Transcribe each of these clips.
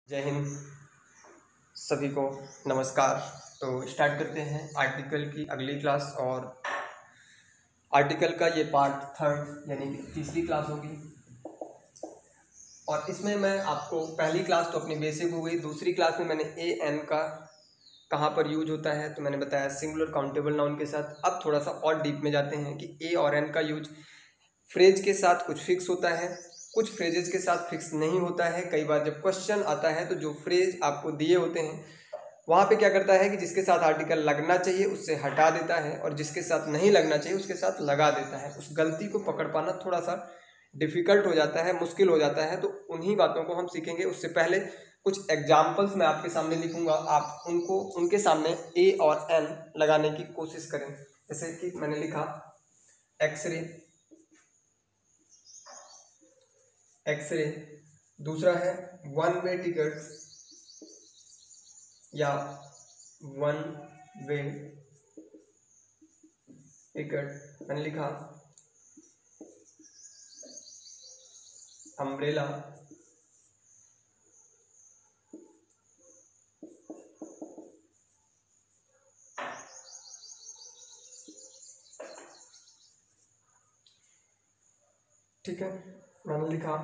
जय हिंद सभी को नमस्कार। तो स्टार्ट करते हैं आर्टिकल की अगली क्लास। और आर्टिकल का ये पार्ट थर्ड यानी कि तीसरी क्लास होगी। और इसमें मैं आपको पहली क्लास तो अपनी बेसिक हो गई, दूसरी क्लास में मैंने ए एन का कहाँ पर यूज होता है तो मैंने बताया सिंगुलर काउंटेबल नाउन के साथ। अब थोड़ा सा और डीप में जाते हैं कि ए और एन का यूज फ्रेज के साथ कुछ फिक्स होता है, कुछ फ्रेजेस के साथ फिक्स नहीं होता है। कई बार जब क्वेश्चन आता है तो जो फ्रेज आपको दिए होते हैं वहाँ पे क्या करता है कि जिसके साथ आर्टिकल लगना चाहिए उससे हटा देता है और जिसके साथ नहीं लगना चाहिए उसके साथ लगा देता है। उस गलती को पकड़ पाना थोड़ा सा डिफ़िकल्ट हो जाता है, मुश्किल हो जाता है। तो उन्हीं बातों को हम सीखेंगे। उससे पहले कुछ एग्जाम्पल्स मैं आपके सामने लिखूंगा, आप उनको उनके सामने ए और एन लगाने की कोशिश करें। जैसे कि मैंने लिखा एक्सरे, एक्सरे। दूसरा है वन वे टिकट या वन वे टिकट, मैंने लिखा अम्ब्रेला, ठीक है। मैंने लिखा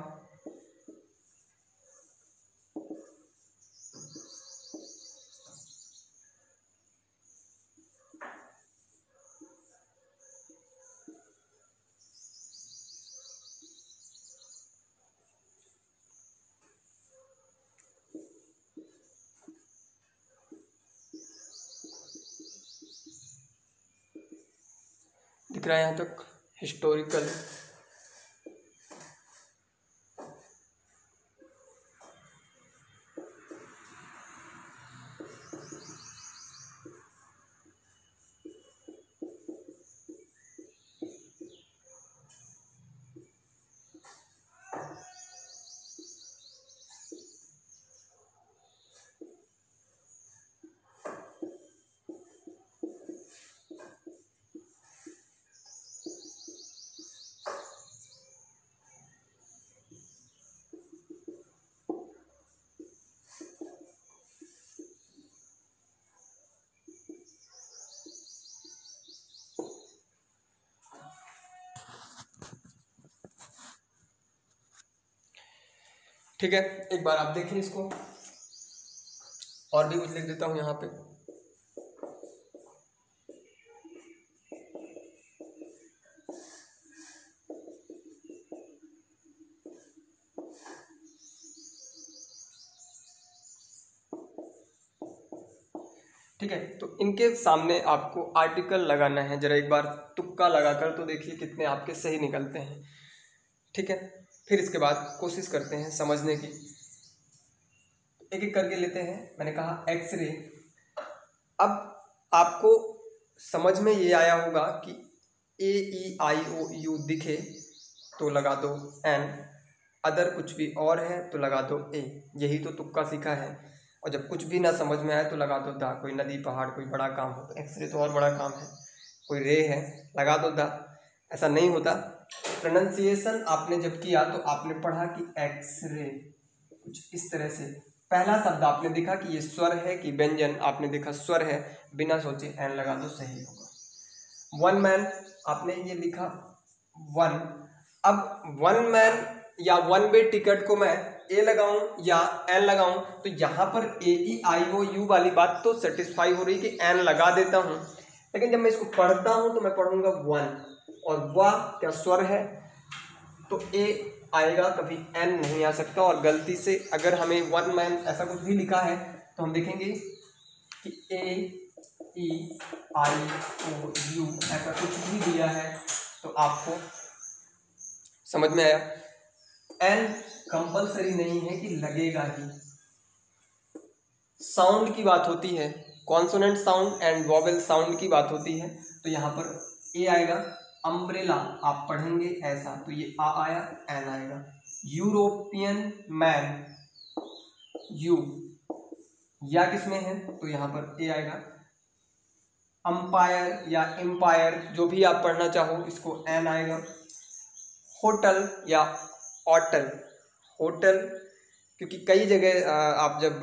दिख रहा है यहाँ तक हिस्टोरिकल, ठीक है। एक बार आप देखें इसको, और भी कुछ लिख देता हूँ यहाँ पे। ठीक है, तो इनके सामने आपको आर्टिकल लगाना है। जरा एक बार तुक्का लगाकर तो देखिए कितने आपके सही निकलते हैं। ठीक है, फिर इसके बाद कोशिश करते हैं समझने की। एक एक करके लेते हैं। मैंने कहा एक्सरे। अब आपको समझ में ये आया होगा कि ए ई आई ओ यू दिखे तो लगा दो एन, अदर कुछ भी और है तो लगा दो ए। यही तो तुक्का सीखा है। और जब कुछ भी ना समझ में आए तो लगा दो दा। कोई नदी पहाड़ कोई बड़ा काम हो तो एक्सरे तो और बड़ा काम है। कोई रे है लगा दो दा। ऐसा नहीं होता। प्रोनाउंसिएशन आपने जब किया तो आपने पढ़ा कि एक्सरे, कुछ इस तरह से। पहला शब्द आपने देखा कि ये स्वर है कि व्यंजन, आपने देखा स्वर है, बिना सोचे एन लगा दो, सही होगा। वन मैन, आपने ये लिखा वन। अब वन मैन या वन वे टिकट को मैं ए लगाऊं या एन लगाऊं तो यहाँ पर ए ई आई ओ यू वाली बात तो सेटिस्फाई हो रही कि एन लगा देता हूं, लेकिन जब मैं इसको पढ़ता हूं तो मैं पढ़ूंगा वन, और वाह क्या स्वर है तो ए आएगा, कभी एन नहीं आ सकता। और गलती से अगर हमें वन मैन ऐसा कुछ भी लिखा है तो हम देखेंगे कि ए ई आई ओ यू ऐसा कुछ भी दिया है तो आपको समझ में आया। एन कंपलसरी नहीं है कि लगेगा ही। साउंड की बात होती है, consonant sound and vowel sound की बात होती है, तो यहाँ पर ए आएगा। अम्ब्रेला आप पढ़ेंगे ऐसा तो ये आ आया, एन आएगा। यूरोपियन मैन, यू या किसमें है तो यहाँ पर ए आएगा। अंपायर या एम्पायर जो भी आप पढ़ना चाहो इसको एन आएगा। होटल या होटल, होटल क्योंकि कई जगह आप जब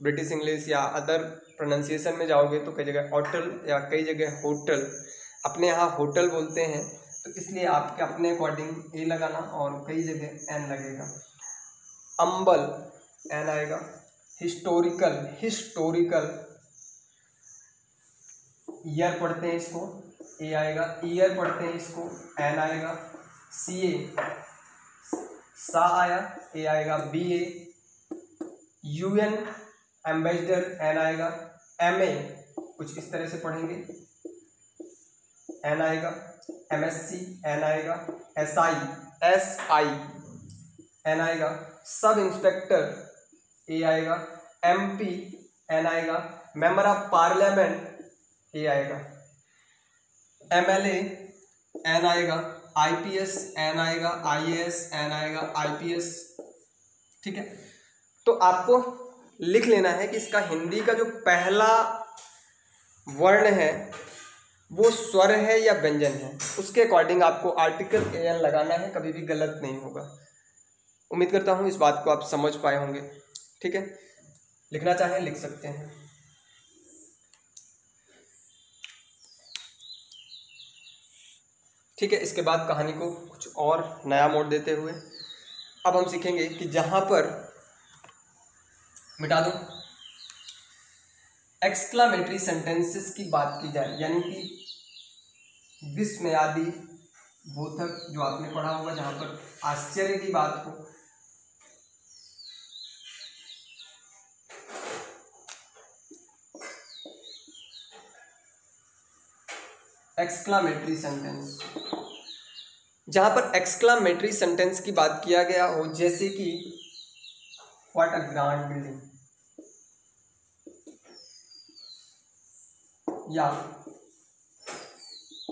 ब्रिटिश इंग्लिश या अदर प्रोनाउंसिएशन में जाओगे तो कई जगह होटल या कई जगह होटल, अपने यहाँ होटल बोलते हैं, तो इसलिए आपके अपने अकॉर्डिंग ए लगाना और कई जगह एन लगेगा। अम्बल एन आएगा। हिस्टोरिकल, हिस्टोरिकल ईयर पढ़ते हैं इसको, ए आएगा। ईयर पढ़ते हैं इसको, एन आएगा। सी ए, सा आया, ए आएगा। बी ए, यूएन एम्बेसडर, एन आएगा। एम ए कुछ इस तरह से पढ़ेंगे, एन आएगा। एमएससी एन आएगा। एसआई, एसआई एन आएगा। सब इंस्पेक्टर ए आएगा। एमपी एन आएगा। मेंबर ऑफ पार्लियामेंट ए आएगा। एमएलए एन आएगा। आईपीएस एन आएगा। आईएएस एन आएगा। आईपीएस, ठीक है। तो आपको लिख लेना है कि इसका हिंदी का जो पहला वर्ण है वो स्वर है या व्यंजन है, उसके अकॉर्डिंग आपको आर्टिकल एन लगाना है, कभी भी गलत नहीं होगा। उम्मीद करता हूँ इस बात को आप समझ पाए होंगे, ठीक है। लिखना चाहें लिख सकते हैं। ठीक है, इसके बाद कहानी को कुछ और नया मोड़ देते हुए अब हम सीखेंगे कि जहां पर, मिटा दो, एक्सक्लामेटरी सेंटेंसेस की बात की जाए, यानी कि विस्मयादि बोधक जो आपने पढ़ा होगा, जहां पर आश्चर्य की बात हो, एक्सक्लामेटरी सेंटेंस, जहां पर एक्सक्लामेटरी सेंटेंस की बात किया गया हो, जैसे कि व्हाट अ ग्रैंड बिल्डिंग, या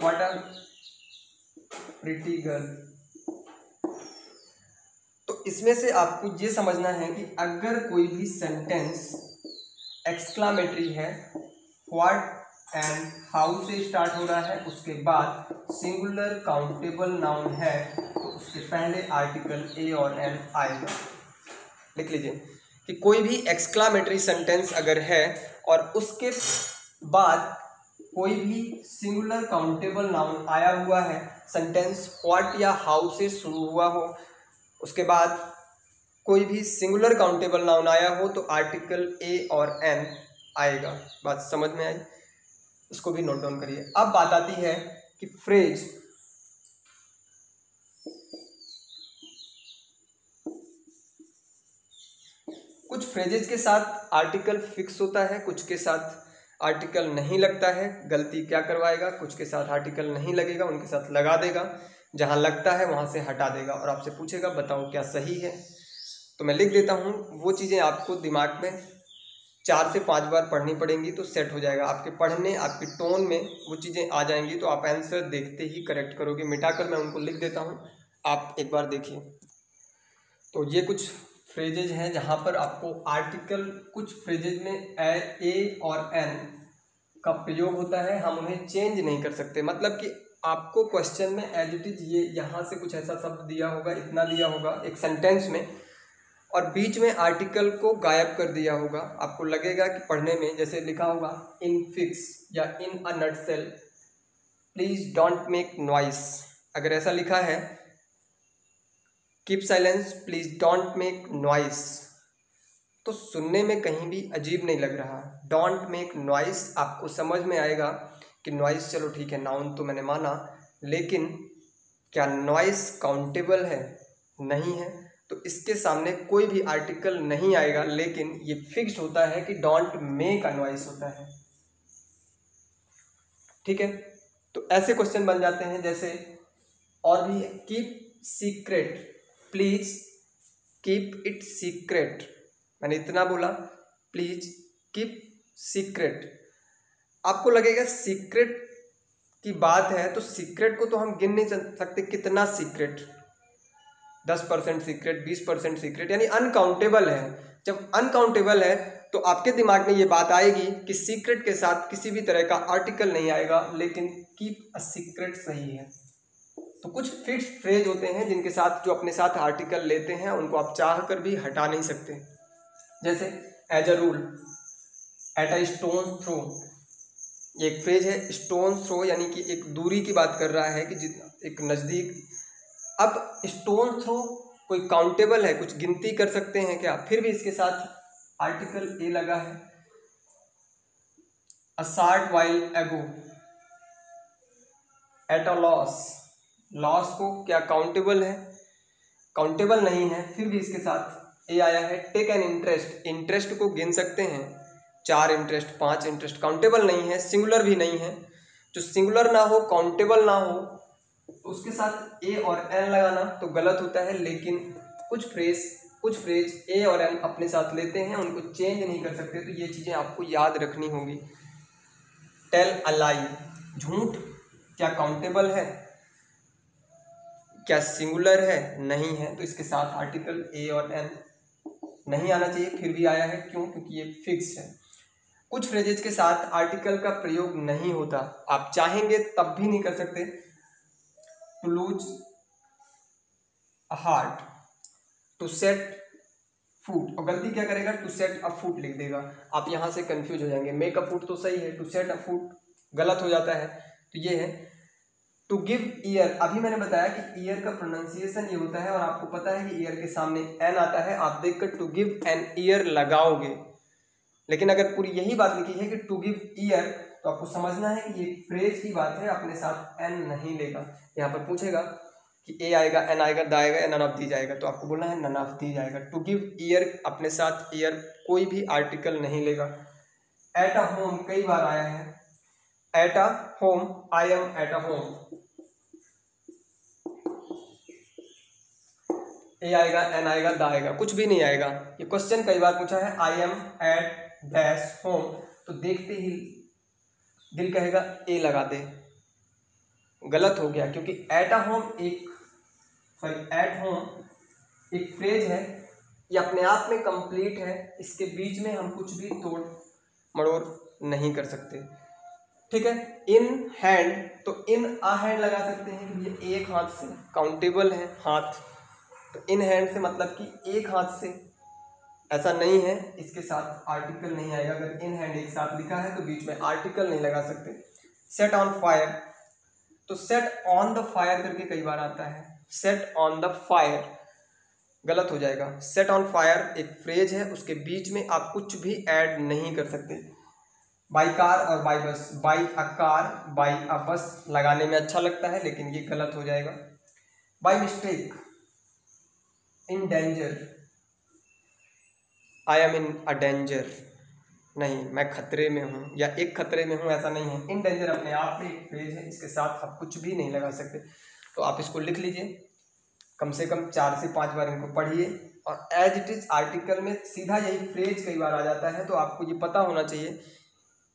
व्हाट अ प्रिटी गर्ल। तो इसमें से आपको ये समझना है कि अगर कोई भी सेंटेंस एक्सक्लामेटरी है, व्हाट एंड हाउ से स्टार्ट हो रहा है, उसके बाद सिंगुलर काउंटेबल नाउन है, तो उसके पहले आर्टिकल ए और एन आएगा। लिख लीजिए कि कोई भी एक्सक्लामेटरी सेंटेंस अगर है और उसके बाद कोई भी सिंगुलर काउंटेबल नाउन आया हुआ है, सेंटेंस व्हाट या हाउ से शुरू हुआ हो, उसके बाद कोई भी सिंगुलर काउंटेबल नाउन आया हो, तो आर्टिकल ए और एन आएगा। बात समझ में आई? इसको भी नोट डाउन करिए। अब बात आती है कि फ्रेज, कुछ फ्रेजेस के साथ आर्टिकल फिक्स होता है, कुछ के साथ आर्टिकल नहीं लगता है। गलती क्या करवाएगा, कुछ के साथ आर्टिकल नहीं लगेगा, उनके साथ लगा देगा, जहां लगता है वहां से हटा देगा और आपसे पूछेगा बताओ क्या सही है। तो मैं लिख देता हूं, वो चीज़ें आपको दिमाग में 4 से 5 बार पढ़नी पड़ेंगी तो सेट हो जाएगा। आपके पढ़ने, आपके टोन में वो चीज़ें आ जाएंगी, तो आप आंसर देखते ही करेक्ट करोगे। मिटाकर मैं उनको लिख देता हूँ, आप एक बार देखिए। तो ये कुछ फ्रेजेज हैं जहाँ पर आपको आर्टिकल, कुछ फ्रेजेज में ए और एन का प्रयोग होता है, हम उन्हें चेंज नहीं कर सकते। मतलब कि आपको क्वेश्चन में एज इट इज ये यहाँ से कुछ ऐसा शब्द दिया होगा, इतना दिया होगा एक सेंटेंस में, और बीच में आर्टिकल को गायब कर दिया होगा। आपको लगेगा कि पढ़ने में जैसे लिखा होगा इन फिक्स या in a nutshell please don't make noise, अगर ऐसा लिखा है keep silence please don't make noise, तो सुनने में कहीं भी अजीब नहीं लग रहा। डोंट मेक नॉइस, आपको समझ में आएगा कि नॉइस, चलो ठीक है, नाउन तो मैंने माना, लेकिन क्या नॉइस काउंटेबल है? नहीं है, तो इसके सामने कोई भी आर्टिकल नहीं आएगा, लेकिन ये फिक्स्ड होता है कि डोंट मेक अ नॉइस होता है। ठीक है, तो ऐसे क्वेश्चन बन जाते हैं। जैसे और भी, keep secret please keep it secret, मैंने इतना बोला, प्लीज कीप सीक्रेट। आपको लगेगा सीक्रेट की बात है, तो सीक्रेट को तो हम गिन नहीं सकते, कितना सीक्रेट, 10% सीक्रेट, 20% सीक्रेट, यानी अनकाउंटेबल है। जब अनकाउंटेबल है तो आपके दिमाग में ये बात आएगी कि सीक्रेट के साथ किसी भी तरह का आर्टिकल नहीं आएगा, लेकिन कीप अ सीक्रेट सही है। तो कुछ फिक्स्ड फ्रेज होते हैं जिनके साथ जो अपने साथ आर्टिकल लेते हैं उनको आप चाह कर भी हटा नहीं सकते। जैसे as a rule, at a stone throw, ये एक फ्रेज है। स्टोन थ्रो यानी कि एक दूरी की बात कर रहा है कि एक नज़दीक। अब स्टोन थ्रो कोई काउंटेबल है, कुछ गिनती कर सकते हैं क्या, फिर भी इसके साथ आर्टिकल ए लगा है। अ शार्ट वाइल एगो, एट अ लॉस, लॉस को क्या काउंटेबल है, काउंटेबल नहीं है, फिर भी इसके साथ ए आया है। टेक एन इंटरेस्ट, इंटरेस्ट को गिन सकते हैं, 4 इंटरेस्ट 5 इंटरेस्ट, काउंटेबल नहीं है, सिंगुलर भी नहीं है। जो सिंगुलर ना हो, काउंटेबल ना हो, तो उसके साथ ए और एन लगाना तो गलत होता है। लेकिन कुछ फ्रेज ए और एन अपने साथ लेते हैं, उनको चेंज नहीं कर सकते, तो ये चीज़ें आपको याद रखनी होंगी। टेल अ लाई, झूठ क्या काउंटेबल है, क्या सिंगुलर है, नहीं है, तो इसके साथ आर्टिकल ए और एन नहीं आना चाहिए, फिर भी आया है। क्यों? क्योंकि ये फिक्स है। कुछ फ्रेजेज के साथ आर्टिकल का प्रयोग नहीं होता, आप चाहेंगे तब भी नहीं कर सकते। To lose a heart, to set foot, और गलती क्या करेगा, टू सेट अ फूट लिख देगा, आप यहाँ से कंफ्यूज हो जाएंगे। मेक अ फूट तो सही है, टू सेट अ फूट गलत हो जाता है। तो ये है टू गिव ईयर। अभी मैंने बताया कि ईयर का प्रोनाउंसिएशन ये होता है, और आपको पता है कि ईयर के सामने एन आता है, आप देखकर टू गिव एन ईयर लगाओगे। लेकिन अगर पूरी यही बात लिखी है कि टू गिव ईयर, तो आपको समझना है कि ये फ्रेज की बात है, अपने साथ एन नहीं लेगा। यहाँ पर पूछेगा कि ए आएगा, एन आएगा, द आएगा, नन ऑफ दीज आएगा, तो आपको बोलना है नन ऑफ दीज आएगा। टू गिव ईयर, अपने साथ ईयर कोई भी आर्टिकल नहीं लेगा। एट अ होम कई बार आया है, at a home, I am at a home, A आएगा, एन आएगा, द आएगा, कुछ भी नहीं आएगा। ये क्वेश्चन कई बार पूछा है, I am at dash home, तो देखते ही दिल कहेगा ए लगा दे, गलत हो गया, क्योंकि eight a home at home एक फ्रेज है, ये अपने आप में कंप्लीट है, इसके बीच में हम कुछ भी तोड़ मड़ोड़ नहीं कर सकते। ठीक है। इन हैंड, तो इन अ हैंड लगा सकते हैं कि ये एक हाथ से काउंटेबल है हाथ, तो इन हैंड से मतलब कि एक हाथ से, ऐसा नहीं है, इसके साथ आर्टिकल नहीं आएगा। अगर इन हैंड एक साथ लिखा है तो बीच में आर्टिकल नहीं लगा सकते। सेट ऑन फायर, तो सेट ऑन द फायर करके कई बार आता है, सेट ऑन द फायर गलत हो जाएगा। सेट ऑन फायर एक फ्रेज है, उसके बीच में आप कुछ भी ऐड नहीं कर सकते। बाई कार और by bus, by a car, by a bus लगाने में अच्छा लगता है, लेकिन ये गलत हो जाएगा। By mistake, in danger, I am in a danger, नहीं मैं खतरे में हूँ या एक खतरे में हूँ, ऐसा नहीं है। इन डेंजर अपने आप में एक फ्रेज है, इसके साथ आप कुछ भी नहीं लगा सकते। तो आप इसको लिख लीजिए, कम से कम 4 से 5 बार इनको पढ़िए, और एज इट इज आर्टिकल में सीधा यही फ्रेज कई बार आ जाता है, तो आपको ये पता होना चाहिए।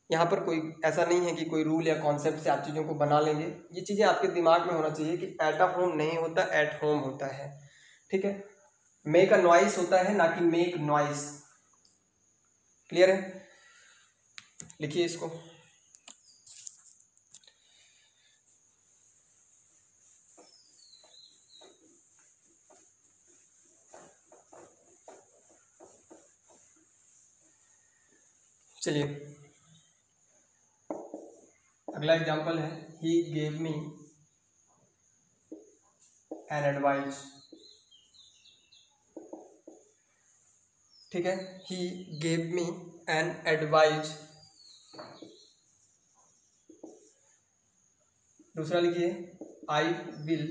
यहाँ पर कोई ऐसा नहीं है कि कोई रूल या कॉन्सेप्ट से आप चीज़ों को बना लेंगे, ये चीज़ें आपके दिमाग में होना चाहिए कि एट अ होम नहीं होता, एट होम होता है। ठीक है। मेक अ नॉइस होता है, ना कि मेक नॉइस। क्लियर है? लिखिए इसको। चलिए अगला एग्जांपल है, he gave me an advice. ठीक है, he gave me an advice. दूसरा लिखिए, I will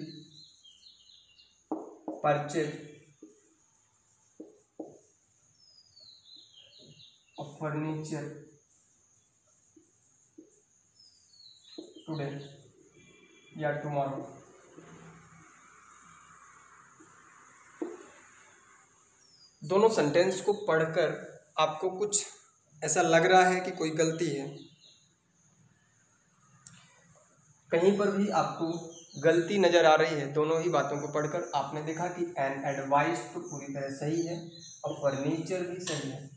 purchase a furniture today या टुमारो। दोनों सेंटेंस को पढ़कर आपको कुछ ऐसा लग रहा है कि कोई गलती है, कहीं पर भी आपको गलती नजर आ रही है, दोनों ही बातों को पढ़कर आपने देखा कि एन एडवाइस तो पूरी तरह सही है और फर्नीचर भी सही है,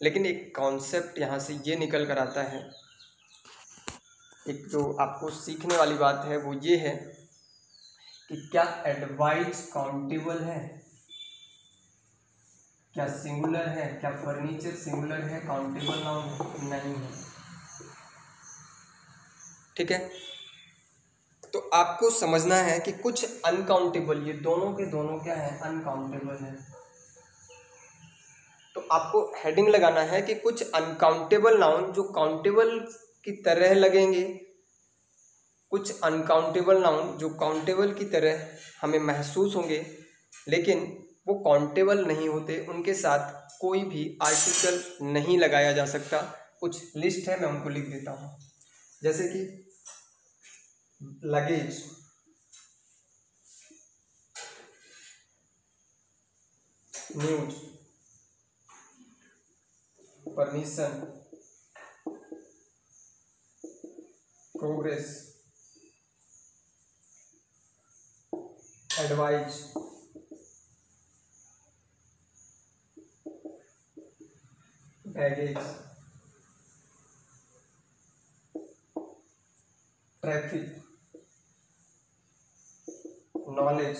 लेकिन एक कॉन्सेप्ट यहाँ से ये निकल कर आता है एक जो आपको सीखने वाली बात है वो ये है कि क्या एडवाइज काउंटेबल है, क्या सिंगुलर है, क्या फर्नीचर सिंगुलर है, काउंटेबल नाउन नहीं है। ठीक है, तो आपको समझना है कि कुछ अनकाउंटेबल, ये दोनों के दोनों क्या है, अनकाउंटेबल है। तो आपको हेडिंग लगाना है कि कुछ अनकाउंटेबल नाउन जो काउंटेबल की तरह लगेंगे, कुछ अनकाउंटेबल नाउन जो काउंटेबल की तरह हमें महसूस होंगे लेकिन वो काउंटेबल नहीं होते, उनके साथ कोई भी आर्टिकल नहीं लगाया जा सकता। कुछ लिस्ट है, मैं उनको लिख देता हूँ। जैसे कि luggage, news, permission, progress, advice, baggage, traffic, knowledge,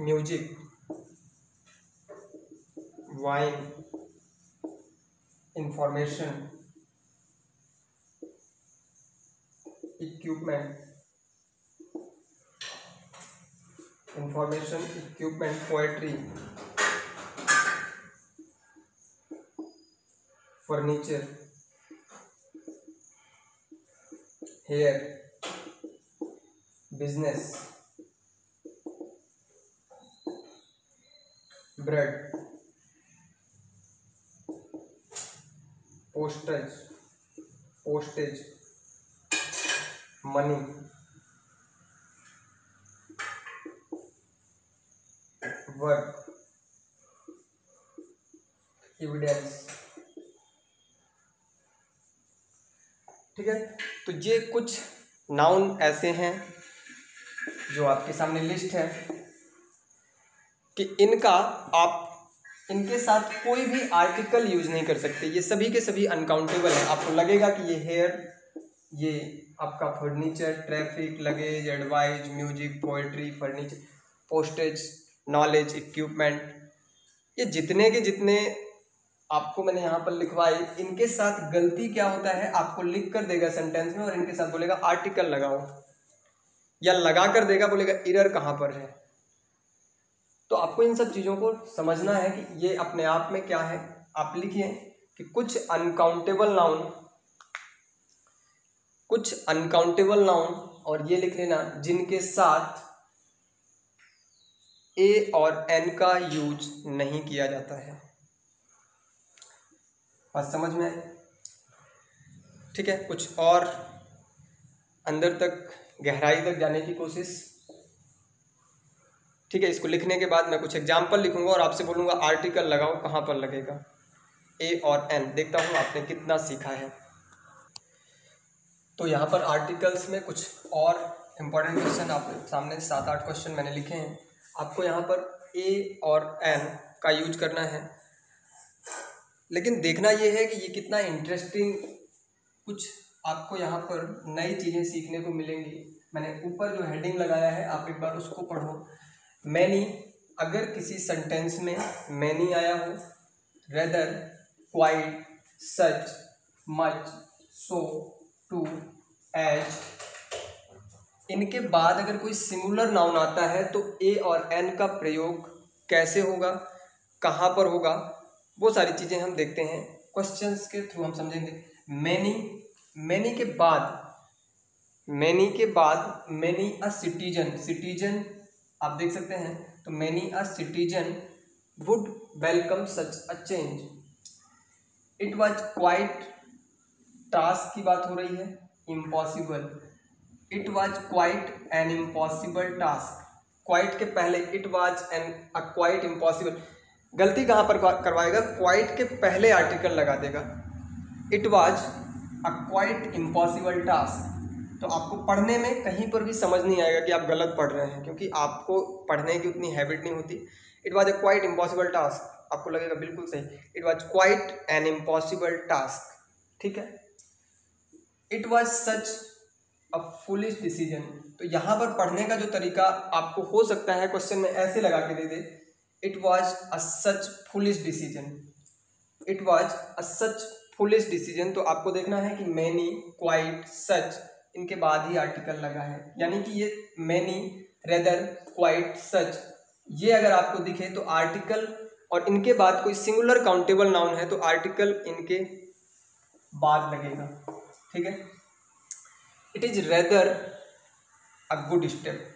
music, wine, information, equipment, information, equipment, poetry, furniture, hair, business, bread, postage, money, work, evidence. ठीक है, तो ये कुछ नाउन ऐसे हैं जो आपके सामने लिस्ट है कि इनके साथ कोई भी आर्टिकल यूज नहीं कर सकते। ये सभी के सभी अनकाउंटेबल हैं। आपको लगेगा कि ये हेयर, ये आपका furniture, traffic, luggage, advise, music, poetry, furniture, postage, knowledge, equipment, ये जितने के जितने आपको मैंने यहाँ पर लिखवाए, इनके साथ गलती क्या होता है, आपको लिख कर देगा सेंटेंस में और इनके साथ बोलेगा आर्टिकल लगाओ, या लगा कर देगा, बोलेगा एरर कहाँ पर है। तो आपको इन सब चीज़ों को समझना है कि ये अपने आप में क्या है। आप लिखिए कि कुछ अनकाउंटेबल नाउन और ये लिख लेना जिनके साथ ए और एन का यूज नहीं किया जाता है। बात समझ में आई? ठीक है, कुछ और अंदर तक गहराई तक जाने की कोशिश। ठीक है, इसको लिखने के बाद मैं कुछ एग्जाम्पल लिखूंगा और आपसे बोलूंगा आर्टिकल लगाओ, कहाँ पर लगेगा, ए और एन। देखता हूँ आपने कितना सीखा है। तो यहाँ पर आर्टिकल्स में कुछ और इम्पोर्टेंट क्वेश्चन आपके सामने 7-8 क्वेश्चन मैंने लिखे हैं। आपको यहाँ पर ए और एन का यूज करना है, लेकिन देखना ये है कि ये कितना इंटरेस्टिंग, कुछ आपको यहाँ पर नई चीज़ें सीखने को मिलेंगी। मैंने ऊपर जो हेडिंग लगाया है आप एक बार उसको पढ़ो। मैनी, अगर किसी सेंटेंस में मैनी आया हो, rather, quite, such, much, so, too, as, इनके बाद अगर कोई सिंगुलर नाउन आता है तो ए और एन का प्रयोग कैसे होगा, कहाँ पर होगा, वो सारी चीज़ें हम देखते हैं, क्वेश्चंस के थ्रू हम समझेंगे। मैनी के बाद मैनी अ सिटीजन आप देख सकते हैं, तो many a citizen would welcome such a change. It was quite, task की बात हो रही है, impossible. It was quite an impossible task. Quite के पहले it was an a quite impossible, गलती कहाँ पर करवाएगा, क्वाइट के पहले आर्टिकल लगा देगा। It was a quite impossible task. तो आपको पढ़ने में कहीं पर भी समझ नहीं आएगा कि आप गलत पढ़ रहे हैं, क्योंकि आपको पढ़ने की उतनी हैबिट नहीं होती। It was a quite impossible task आपको लगेगा बिल्कुल सही। It was quite an impossible task, ठीक है। It was such a foolish decision, तो यहाँ पर पढ़ने का जो तरीका आपको हो सकता है क्वेश्चन में ऐसे लगा के दे दे, it was a such foolish decision, it was a such foolish decision. तो आपको देखना है कि मैनी, क्वाइट, सच, इनके बाद ही आर्टिकल लगा है, यानी कि ये मैनी, रेदर, क्वाइट, सच, ये अगर आपको दिखे तो आर्टिकल, और इनके बाद कोई सिंगुलर काउंटेबल नाउन है तो आर्टिकल इनके बाद लगेगा, ठीक है। It is rather a good step,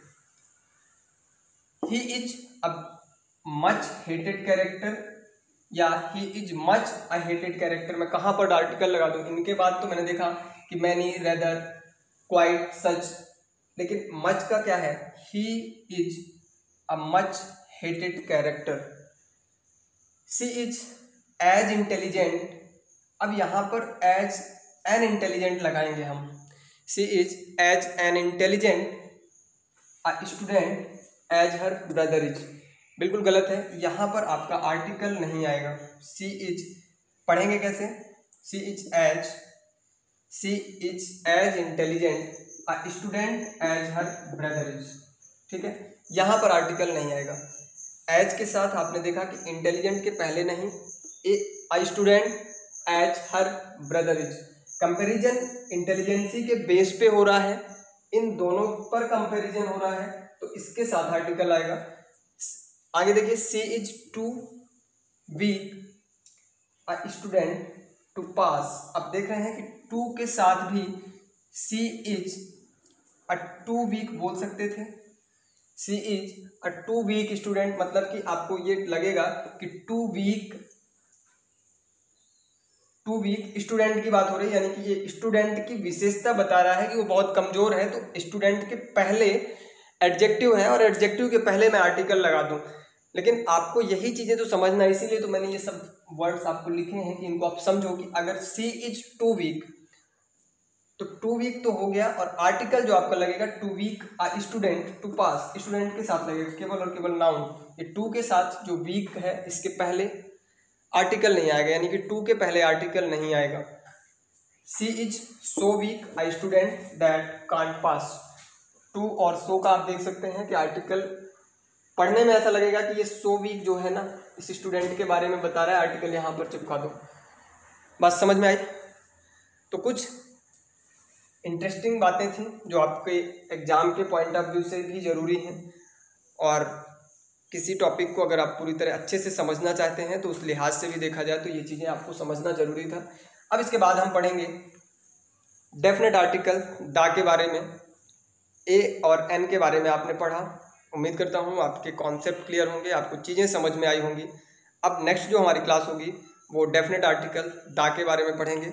he is a much hated character, या he is much a hated character, मैं कहाँ पर आर्टिकल लगा दूँ, इनके बाद तो मैंने देखा कि मैनी, रेदर, क्वाइट, सच, लेकिन मच का क्या है, he is a much hated character. She is as intelligent, अब यहाँ पर एज एन इंटेलिजेंट लगाएंगे हम, she is as an intelligent a student as her brother is, बिल्कुल गलत है, यहाँ पर आपका आर्टिकल नहीं आएगा। शी इज पढ़ेंगे कैसे, she is as intelligent a student as her brother is, ठीक है, यहाँ पर आर्टिकल नहीं आएगा। एज के साथ आपने देखा कि इंटेलिजेंट के पहले नहीं, a student as her brother is, comparison intelligence के बेस पे हो रहा है, इन दोनों पर कंपैरिजन हो रहा है, तो इसके साथ आर्टिकल आएगा। आगे देखिए, she is too weak a student to pass, अब देख रहे हैं कि टू के साथ भी she is a too weak बोल सकते थे, she is a too weak student, मतलब कि आपको ये लगेगा कि टू वीक स्टूडेंट की बात हो रही है, यानी कि ये स्टूडेंट की विशेषता बता रहा है कि वो बहुत कमजोर है, तो स्टूडेंट के पहले एडजेक्टिव है और एडजेक्टिव के पहले मैं आर्टिकल लगा दूं, लेकिन आपको यही चीजें तो समझना, इसीलिए तो मैंने ये सब वर्ड्स आपको लिखे हैं कि इनको आप समझो कि अगर सी इज टू वीक, तो टू वीक तो हो गया, और आर्टिकल जो आपका लगेगा too weak a student to pass, student के साथ लगेगा केवल और केवल नाउन, ये टू के साथ जो वीक है इसके पहले आर्टिकल नहीं आएगा, यानी कि टू के पहले आर्टिकल नहीं आएगा। She is so weak a student that can't pass, too और सो का आप देख सकते हैं कि आर्टिकल पढ़ने में ऐसा लगेगा कि ये सो वीक जो है ना इस स्टूडेंट के बारे में बता रहा है, आर्टिकल यहाँ पर चिपका दो। बात समझ में आई? तो कुछ इंटरेस्टिंग बातें थी जो आपके एग्जाम के पॉइंट ऑफ व्यू से भी ज़रूरी हैं, और किसी टॉपिक को अगर आप पूरी तरह अच्छे से समझना चाहते हैं तो उस लिहाज से भी देखा जाए तो ये चीज़ें आपको समझना जरूरी था। अब इसके बाद हम पढ़ेंगे डेफिनेट आर्टिकल दा के बारे में, ए और एन के बारे में आपने पढ़ा, उम्मीद करता हूँ आपके कॉन्सेप्ट क्लियर होंगे, आपको चीज़ें समझ में आई होंगी। अब नेक्स्ट जो हमारी क्लास होगी वो डेफिनेट आर्टिकल दा के बारे में पढ़ेंगे।